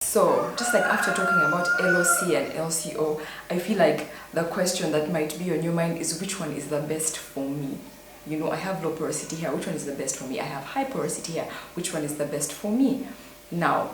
So, just like after talking about LOC and LCO, I feel like the question that might be on your mind is which one is the best for me? You know, I have low porosity hair, which one is the best for me? I have high porosity hair, which one is the best for me? Now,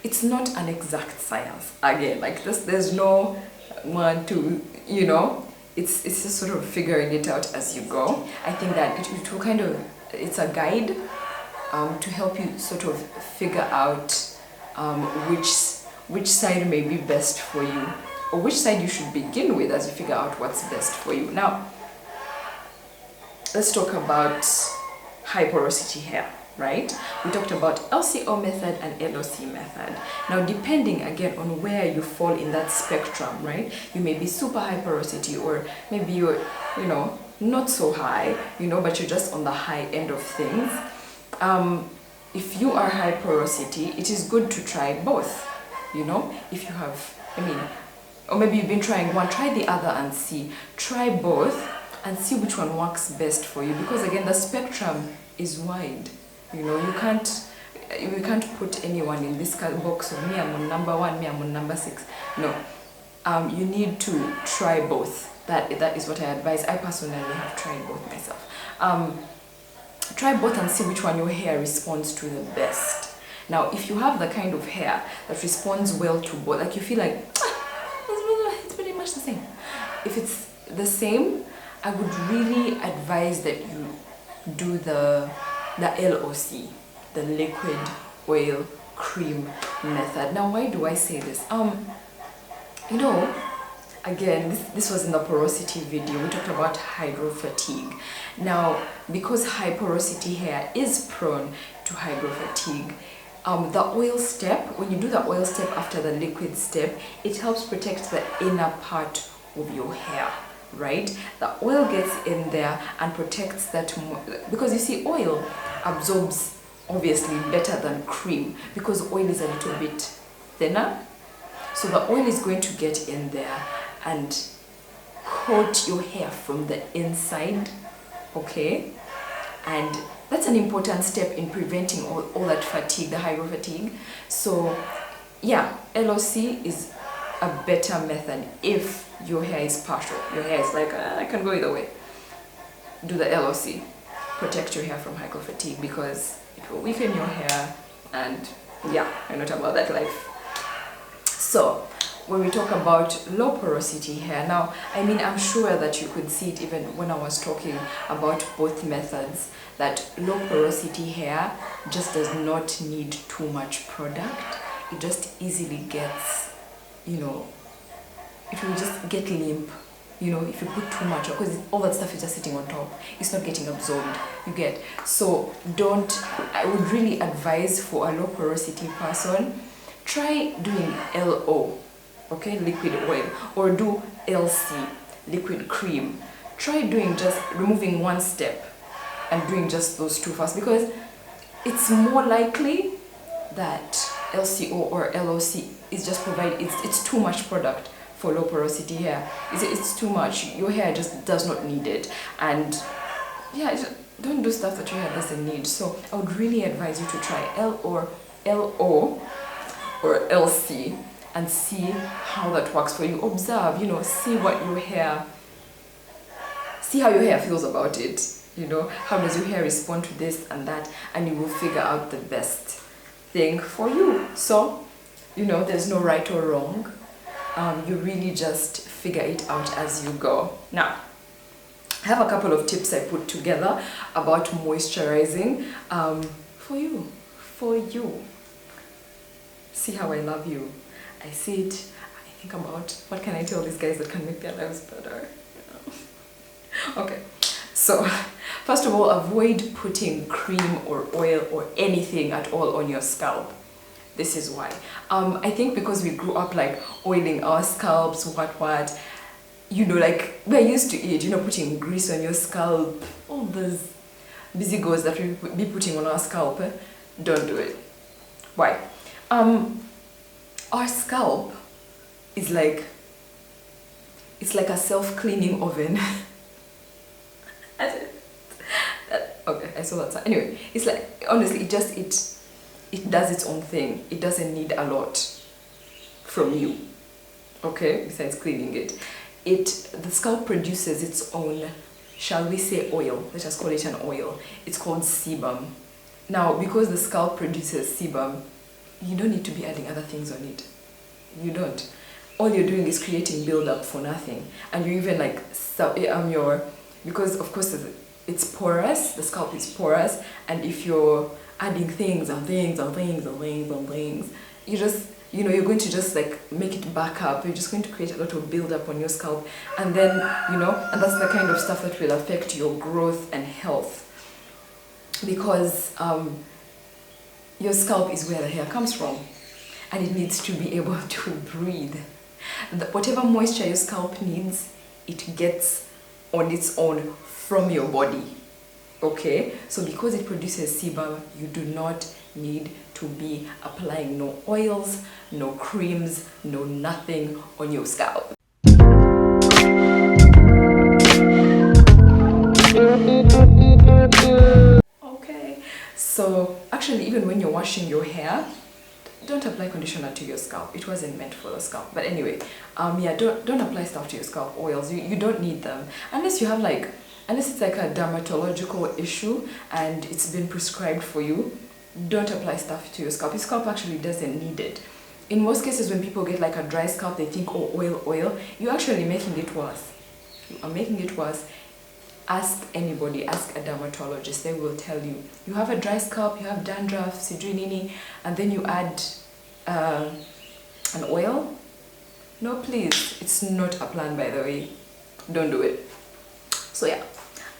it's not an exact science. Again, like this, there's no one to, you know, it's just sort of figuring it out as you go. I think that it will kind of, it's a guide to help you sort of figure out which side may be best for you, or which side you should begin with as you figure out what's best for you. Now, let's talk about high porosity hair, right? We talked about LCO method and LOC method. Now, depending again on where you fall in that spectrum, right? You may be super high porosity, or maybe you're, you know, not so high, you know, but you're just on the high end of things. If you are high porosity, it is good to try both, you know. If you have, or maybe you've been trying one, try the other and see. Try both and see which one works best for you, because again, the spectrum is wide. You know, you can't put anyone in this box of me, I'm on number 1, me, I'm on number 6. No, you need to try both. That is what I advise. I personally have tried both myself. Try both and see which one your hair responds to the best. Now, if you have the kind of hair that responds well to both, like you feel like, it's pretty much the same. If it's the same, I would really advise that you do the LOC, the liquid oil cream method. Now, why do I say this? You know, again, this was in the porosity video. We talked about hydro fatigue. Now, because high porosity hair is prone to hydro fatigue, the oil step, when you do the oil step after the liquid step, it helps protect the inner part of your hair, right? The oil gets in there and protects that, because you see, oil absorbs obviously better than cream, because oil is a little bit thinner. So the oil is going to get in there and coat your hair from the inside, okay? And that's an important step in preventing all that fatigue, the hydro fatigue. So yeah, LOC is a better method if your hair is partial. Your hair is like, I can go either way. Do the LOC. Protect your hair from hydro fatigue, because it will weaken your hair, and yeah, you're not about that life. So, when we talk about low porosity hair, now, I'm sure that you could see it even when I was talking about both methods, that low porosity hair just does not need too much product. It just easily gets, you know, it will just get limp, you know, if you put too much, because all that stuff is just sitting on top, it's not getting absorbed, you get. So I would really advise for a low porosity person, try doing LO, okay, liquid oil, or do LC, liquid cream. Try doing just removing one step and doing just those two first, because it's more likely that LCO or LOC is just it's too much product for low porosity hair. It's too much. Your hair just does not need it, and yeah, don't do stuff that your hair doesn't need. So I would really advise you to try LO or LC and see how that works for you. Observe, you know, see how your hair feels about it. You know, how does your hair respond to this and that, and you will figure out the best thing for you. So, you know, there's no right or wrong. You really just figure it out as you go. Now, I have a couple of tips I put together about moisturizing for you. See how I love you. I see it. I think about what can I tell these guys that can make their lives better. Okay, so first of all, avoid putting cream or oil or anything at all on your scalp. This is why. I think because we grew up like oiling our scalps, what, you know, like we're used to it, you know, putting grease on your scalp, all those busy goes that we be putting on our scalp. Don't do it. Why? Our scalp is like, it's like a self-cleaning oven. Okay, I saw that. Anyway, it's like, honestly, it it does its own thing. It doesn't need a lot from you, okay, besides cleaning it. The scalp produces its own, shall we say, oil. Let us call it an oil. It's called sebum. Now, because the scalp produces sebum, you don't need to be adding other things on it. You don't. All you're doing is creating buildup for nothing. And you even like, because of course it's porous, the scalp is porous, and if you're adding things and things and things and things and things, you just, you're going to just like make it back up. You're just going to create a lot of buildup on your scalp, and then, and that's the kind of stuff that will affect your growth and health, because your scalp is where the hair comes from, and it needs to be able to breathe. Whatever moisture your scalp needs, it gets on its own from your body, okay? So because it produces sebum, you do not need to be applying no oils, no creams, no nothing on your scalp. Okay, so actually even when you're washing your hair, don't apply conditioner to your scalp. It wasn't meant for the scalp. But anyway, don't apply stuff to your scalp, oils. You don't need them unless you have unless it's like a dermatological issue and it's been prescribed for you. Don't apply stuff to your scalp. Your scalp actually doesn't need it. In most cases, when people get like a dry scalp, they think, oh, oil. You're actually making it worse. You are making it worse. Ask anybody, ask a dermatologist, they will tell you. You have a dry scalp, you have dandruff, sijui nini, and then you add an oil. No, please, it's not a plan, by the way. Don't do it. So yeah,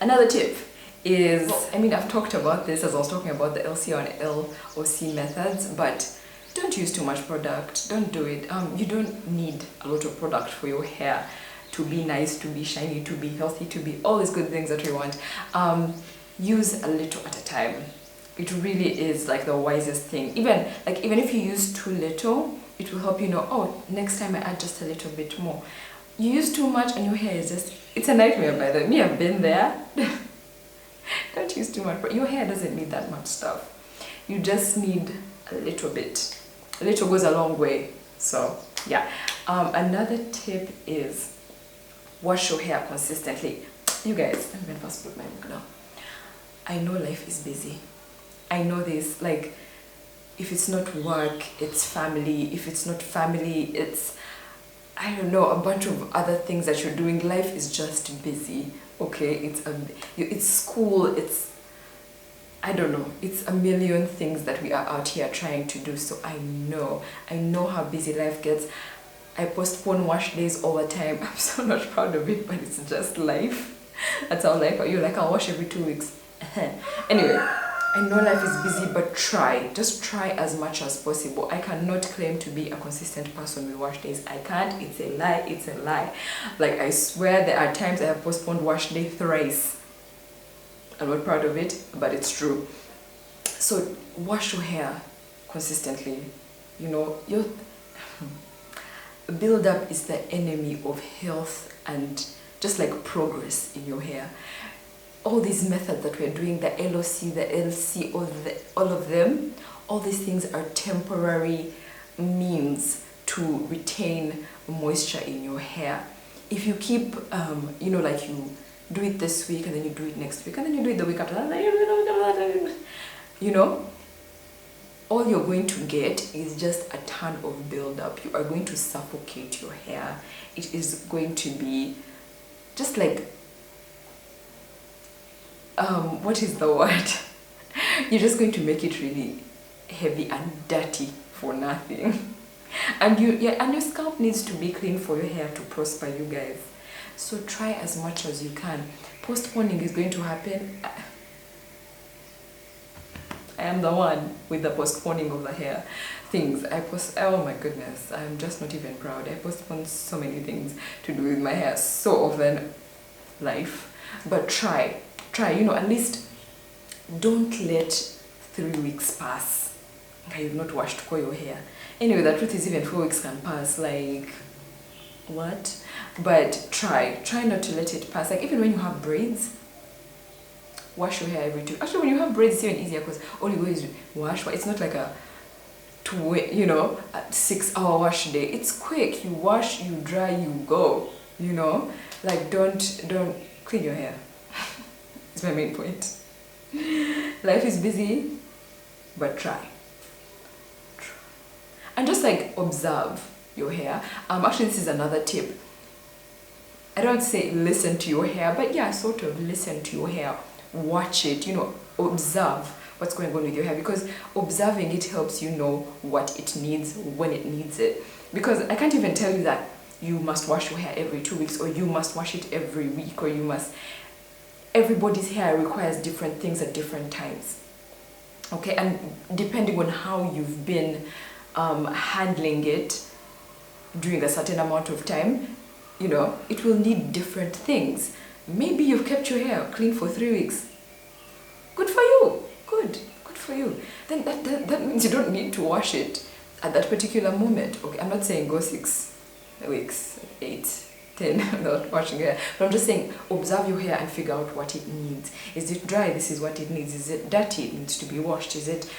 another tip is, I've talked about this as I was talking about the LCO and L.O.C methods, but don't use too much product. Don't do it. You don't need a lot of product for your hair to be nice, to be shiny, to be healthy, to be all these good things that we want. Use a little at a time. It really is like the wisest thing. Even if you use too little, it will help you know, oh, next time I add just a little bit more. You use too much and your hair is just, it's a nightmare, by the way. Me, I've been there. Don't use too much, but your hair doesn't need that much stuff. You just need a little bit. A little goes a long way. So yeah. Another tip is wash your hair consistently. You guys, let me first put my book down. I know life is busy. I know this, like, if it's not work, it's family. If it's not family, it's, I don't know, a bunch of other things that you're doing. Life is just busy, okay? It's school, it's, I don't know, it's a million things that we are out here trying to do. So I know how busy life gets. I postpone wash days all the time. I'm so not proud of it, but it's just life. That's how life, you're like, I'll wash every 2 weeks. Anyway, I know life is busy, but just try as much as possible. I cannot claim to be a consistent person with wash days. I can't. It's a lie. Like, I swear there are times I have postponed wash day thrice. I'm not proud of it, but it's true. So wash your hair consistently. Your build-up is the enemy of health and just like progress in your hair. All these methods that we're doing, the L.O.C, the L.C.O, all of them, all these things are temporary means to retain moisture in your hair. If you keep, like you do it this week and then you do it next week and then you do it the week after that, and then you do it the week after that, all you're going to get is just a ton of build-up. You are going to suffocate your hair. It is going to be just like, what is the word? You're just going to make it really heavy and dirty for nothing. And your scalp needs to be clean for your hair to prosper, you guys. So try as much as you can. Postponing is going to happen. I am the one with the postponing of the hair things. Oh my goodness, I'm just not even proud. I postpone so many things to do with my hair so often. Life. But try, at least don't let 3 weeks pass. You've not washed your hair. Anyway, the truth is even 4 weeks can pass, like, what? But try not to let it pass. Like, even when you have braids, wash your hair every 2. Actually, when you have braids, it's even easier because all you go is wash. It's not like a 6-hour wash day. It's quick. You wash, you dry, you go. Like don't clean your hair. It's my main point. Life is busy, but try. And just like observe your hair. Actually, this is another tip. I don't say listen to your hair, but yeah, sort of listen to your hair. Watch it, observe what's going on with your hair, because observing it helps you know what it needs when it needs it. Because I can't even tell you that you must wash your hair every 2 weeks, or you must wash it every week, or everybody's hair requires different things at different times. Okay, and depending on how you've been handling it during a certain amount of time, it will need different things. Maybe you've kept your hair clean for 3 weeks. Good for you. Good for you. Then that means you don't need to wash it at that particular moment. Okay, I'm not saying go 6 weeks, 8, 10 without washing your hair, but I'm just saying observe your hair and figure out what it needs. Is it dry? This is what it needs. Is it dirty? It needs to be washed. Is it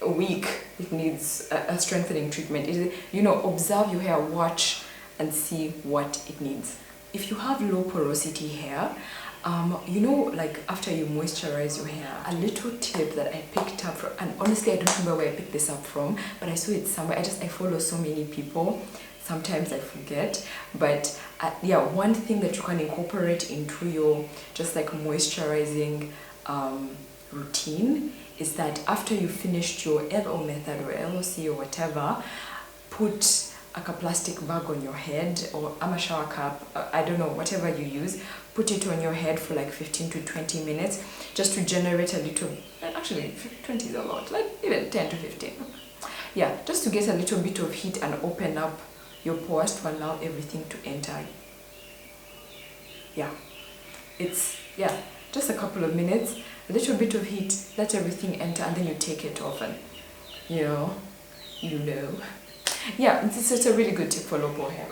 weak? It needs a strengthening treatment. Is it, observe your hair, watch and see what it needs. If you have low porosity hair, like after you moisturize your hair, a little tip that I picked up from, and honestly I don't remember where I picked this up from, but I saw it somewhere. I follow so many people, sometimes I forget, but yeah, one thing that you can incorporate into your just like moisturizing routine is that after you finished your L.O. method or L.O.C or whatever, put like a plastic bag on your head, or a shower cap, I don't know, whatever you use, put it on your head for like 15 to 20 minutes just to generate a little, actually 20 is a lot, like even 10 to 15. Yeah, just to get a little bit of heat and open up your pores to allow everything to enter. Yeah, it's, just a couple of minutes, a little bit of heat, let everything enter, and then you take it off, and yeah, this is a really good tip for low pore hair.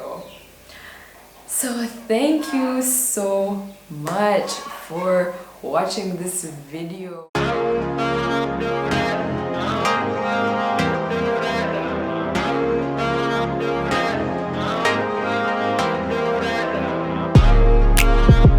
So thank you so much for watching this video.